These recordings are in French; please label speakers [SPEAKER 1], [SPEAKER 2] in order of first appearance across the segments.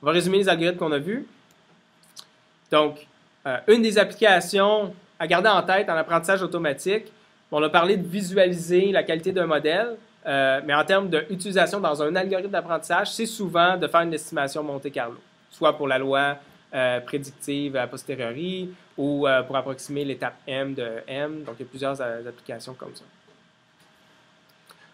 [SPEAKER 1] On va résumer les algorithmes qu'on a vus. Donc, une des applications à garder en tête en apprentissage automatique, on a parlé de visualiser la qualité d'un modèle, mais en termes d'utilisation dans un algorithme d'apprentissage, c'est souvent de faire une estimation Monte Carlo, soit pour la loi prédictive a posteriori ou pour approximer l'étape M de M. Donc, il y a plusieurs applications comme ça.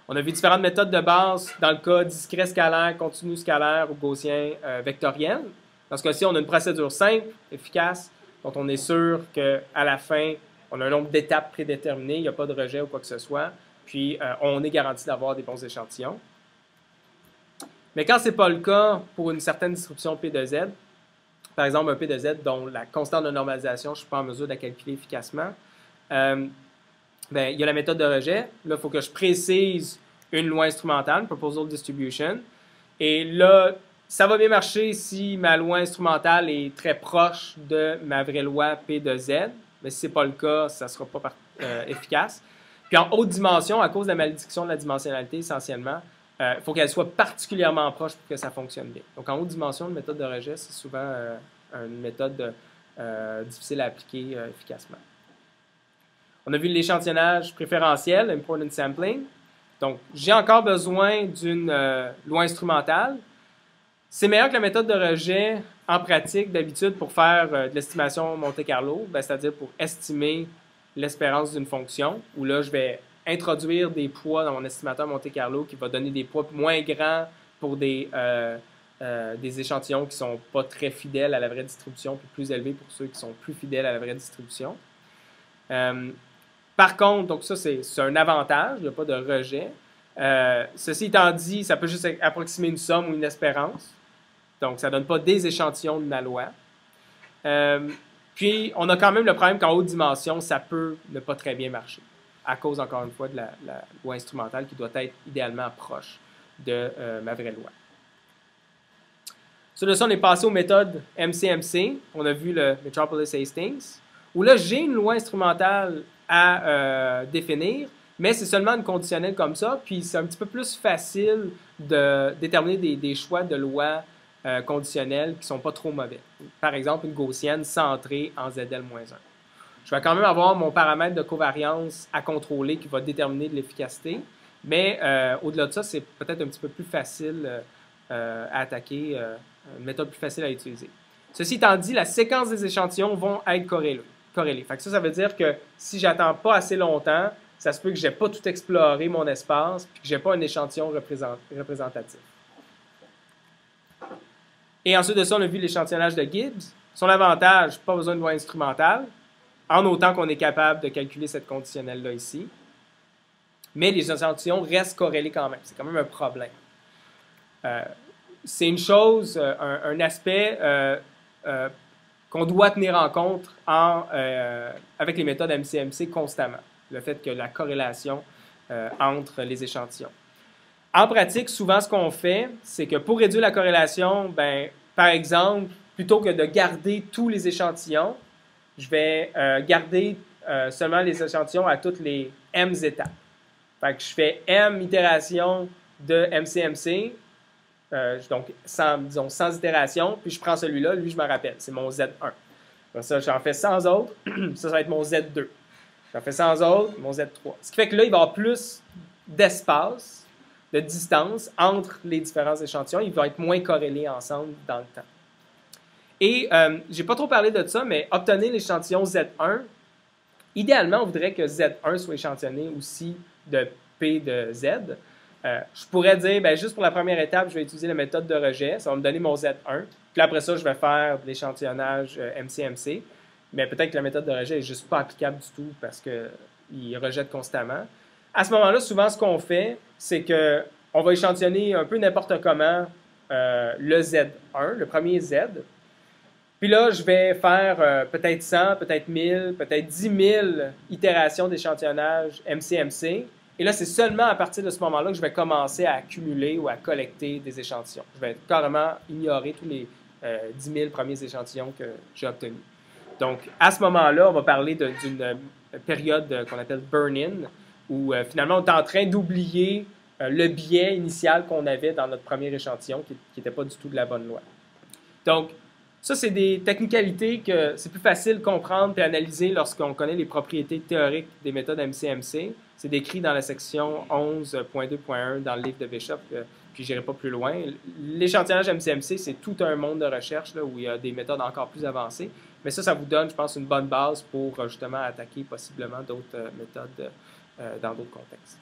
[SPEAKER 1] On a vu différentes méthodes de base dans le cas discret scalaire, continu scalaire ou gaussien vectoriel. Dans ce cas-ci, on a une procédure simple, efficace, dont on est sûr qu'à la fin, on a un nombre d'étapes prédéterminées, il n'y a pas de rejet ou quoi que ce soit, puis on est garanti d'avoir des bons échantillons. Mais quand ce n'est pas le cas pour une certaine distribution P de Z, par exemple un P de Z dont la constante de normalisation, je ne suis pas en mesure de la calculer efficacement, bien, il y a la méthode de rejet. Là, il faut que je précise une loi instrumentale, Proposal Distribution. Et là, ça va bien marcher si ma loi instrumentale est très proche de ma vraie loi P de Z. Mais si ce n'est pas le cas, ça ne sera pas efficace. Puis en haute dimension, à cause de la malédiction de la dimensionnalité, essentiellement, il faut qu'elle soit particulièrement proche pour que ça fonctionne bien. Donc en haute dimension, une méthode de rejet, c'est souvent une méthode difficile à appliquer efficacement. On a vu l'échantillonnage préférentiel, Important Sampling. Donc, j'ai encore besoin d'une loi instrumentale. C'est meilleur que la méthode de rejet en pratique d'habitude pour faire de l'estimation Monte Carlo, c'est-à-dire pour estimer l'espérance d'une fonction, où là, je vais introduire des poids dans mon estimateur Monte Carlo qui va donner des poids moins grands pour des échantillons qui ne sont pas très fidèles à la vraie distribution, puis plus élevés pour ceux qui sont plus fidèles à la vraie distribution. Par contre, donc ça, c'est un avantage, il n'y a pas de rejet. Ceci étant dit, ça peut juste approximer une somme ou une espérance. Donc, ça ne donne pas des échantillons de la loi. Puis, on a quand même le problème qu'en haute dimension, ça peut ne pas très bien marcher, à cause, encore une fois, de la loi instrumentale qui doit être idéalement proche de ma vraie loi. Sur ça, on est passé aux méthodes MCMC. On a vu le Metropolis Hastings, où là, j'ai une loi instrumentale à définir, mais c'est seulement une conditionnelle comme ça, puis c'est un petit peu plus facile de déterminer des choix de loi conditionnels qui ne sont pas trop mauvais. Par exemple, une gaussienne centrée en ZL-1. Je vais quand même avoir mon paramètre de covariance à contrôler qui va déterminer de l'efficacité, mais au-delà de ça, c'est peut-être un petit peu plus facile à attaquer, une méthode plus facile à utiliser. Ceci étant dit, la séquence des échantillons vont être corrélées. Fait que ça veut dire que si j'attends pas assez longtemps, ça se peut que je n'ai pas tout exploré mon espace et que je n'ai pas un échantillon représentatif. Et ensuite de ça, on a vu l'échantillonnage de Gibbs. Son avantage, pas besoin de loi instrumentale, en autant qu'on est capable de calculer cette conditionnelle-là ici. Mais les échantillons restent corrélés quand même. C'est quand même un problème. C'est une chose, un aspect qu'on doit tenir en compte avec les méthodes MCMC constamment. Le fait que la corrélation entre les échantillons. En pratique, souvent, ce qu'on fait, c'est que pour réduire la corrélation, ben, par exemple, plutôt que de garder tous les échantillons, je vais garder seulement les échantillons à toutes les M étapes. Fait que je fais M itérations de MCMC, donc disons 100 itérations, puis je prends celui-là, lui, je me rappelle, c'est mon Z1. Après ça, j'en fais 100 autres, ça va être mon Z2. J'en fais 100 autres, mon Z3. Ce qui fait que là, il va y avoir plus d'espace, de distance entre les différents échantillons. Ils vont être moins corrélés ensemble dans le temps. Et je n'ai pas trop parlé de ça, mais obtenir l'échantillon Z1, idéalement, on voudrait que Z1 soit échantillonné aussi de P de Z. Je pourrais dire, ben, juste pour la première étape, je vais utiliser la méthode de rejet. Ça va me donner mon Z1. Puis après ça, je vais faire de l'échantillonnage MCMC. Mais peut-être que la méthode de rejet n'est juste pas applicable du tout parce qu'il rejette constamment. À ce moment-là, souvent, ce qu'on fait, c'est qu'on va échantillonner un peu n'importe comment le Z1, le premier Z. Puis là, je vais faire peut-être 100, peut-être 1000, peut-être 10 000 itérations d'échantillonnage MCMC. Et là, c'est seulement à partir de ce moment-là que je vais commencer à accumuler ou à collecter des échantillons. Je vais carrément ignorer tous les 10 000 premiers échantillons que j'ai obtenus. Donc, à ce moment-là, on va parler d'une période qu'on appelle burn-in, où finalement, on est en train d'oublier le biais initial qu'on avait dans notre premier échantillon, qui n'était pas du tout de la bonne loi. Donc, ça, c'est des technicalités que c'est plus facile de comprendre et analyser lorsqu'on connaît les propriétés théoriques des méthodes MCMC. C'est décrit dans la section 11.2.1 dans le livre de Bishop, puis je n'irai pas plus loin. L'échantillonnage MCMC, c'est tout un monde de recherche là, où il y a des méthodes encore plus avancées. Mais ça vous donne, je pense, une bonne base pour justement attaquer possiblement d'autres méthodes dans d'autres contextes.